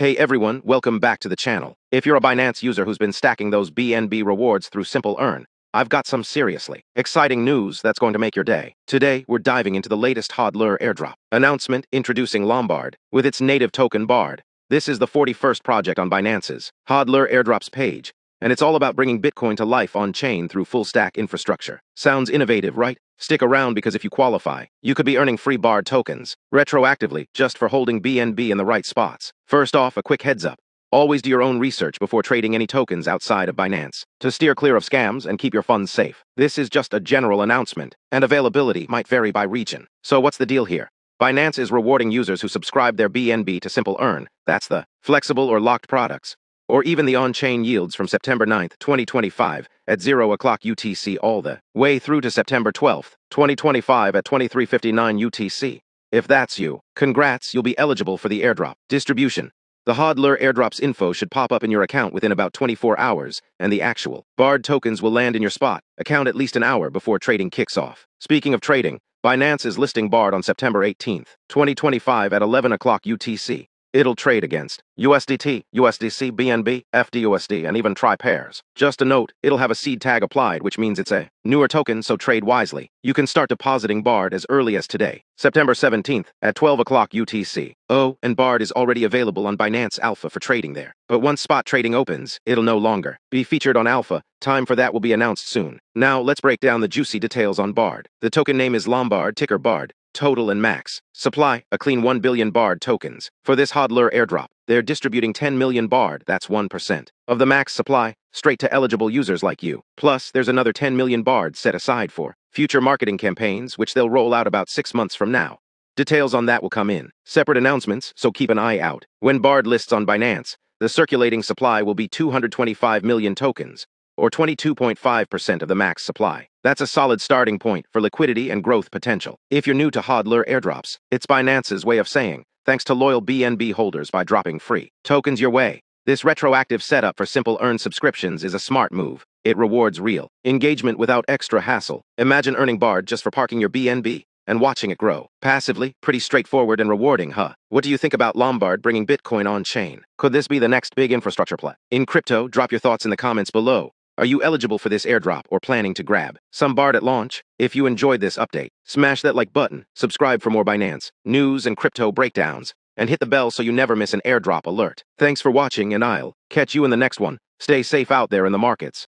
Hey everyone, welcome back to the channel. If you're a Binance user who's been stacking those BNB rewards through Simple Earn, I've got some seriously exciting news that's going to make your day. Today, we're diving into the latest hodler airdrop announcement introducing Lombard with its native token Bard. This is the 41st project on Binance's hodler airdrops page, and it's all about bringing Bitcoin to life on-chain through full-stack infrastructure. Sounds innovative, right? Stick around because if you qualify, you could be earning free Bard tokens retroactively just for holding BNB in the right spots. First off, a quick heads up. Always do your own research before trading any tokens outside of Binance to steer clear of scams and keep your funds safe. This is just a general announcement, and availability might vary by region. So what's the deal here? Binance is rewarding users who subscribe their BNB to Simple Earn, that's the flexible or locked products, or even the on-chain yields from September 9th, 2025 at 0 o'clock UTC all the way through to September 12th, 2025 at 23:59 UTC. If that's you, congrats, you'll be eligible for the airdrop distribution. The hodler airdrops info should pop up in your account within about 24 hours, and the actual Bard tokens will land in your spot account at least an hour before trading kicks off. Speaking of trading, Binance is listing Bard on September 18th, 2025 at 11 o'clock UTC. It'll trade against USDT, USDC, BNB, FDUSD, and even tri-pairs. Just a note, it'll have a seed tag applied, which means it's a newer token, so trade wisely. You can start depositing Bard as early as today, September 17th, at 12 o'clock UTC. Oh, and Bard is already available on Binance Alpha for trading there. But once spot trading opens, it'll no longer be featured on Alpha. Time for that will be announced soon. Now, let's break down the juicy details on Bard. The token name is Lombard, ticker Bard. Total and max supply, a clean 1 billion Bard tokens. For this hodler airdrop, they're distributing 10 million Bard, that's 1%, of the max supply, straight to eligible users like you. Plus, there's another 10 million Bard set aside for future marketing campaigns, which they'll roll out about 6 months from now. Details on that will come in separate announcements, so keep an eye out. When Bard lists on Binance, the circulating supply will be 225 million tokens, or 22.5% of the max supply. That's a solid starting point for liquidity and growth potential. If you're new to hodler airdrops, it's Binance's way of saying, thanks to loyal BNB holders by dropping free tokens your way. This retroactive setup for Simple Earn subscriptions is a smart move. It rewards real engagement without extra hassle. Imagine earning Bard just for parking your BNB and watching it grow passively. Pretty straightforward and rewarding, huh? What do you think about Lombard bringing Bitcoin on-chain? Could this be the next big infrastructure play in crypto? Drop your thoughts in the comments below. Are you eligible for this airdrop or planning to grab some Bard at launch? If you enjoyed this update, smash that like button, subscribe for more Binance news and crypto breakdowns, and hit the bell so you never miss an airdrop alert. Thanks for watching, and I'll catch you in the next one. Stay safe out there in the markets.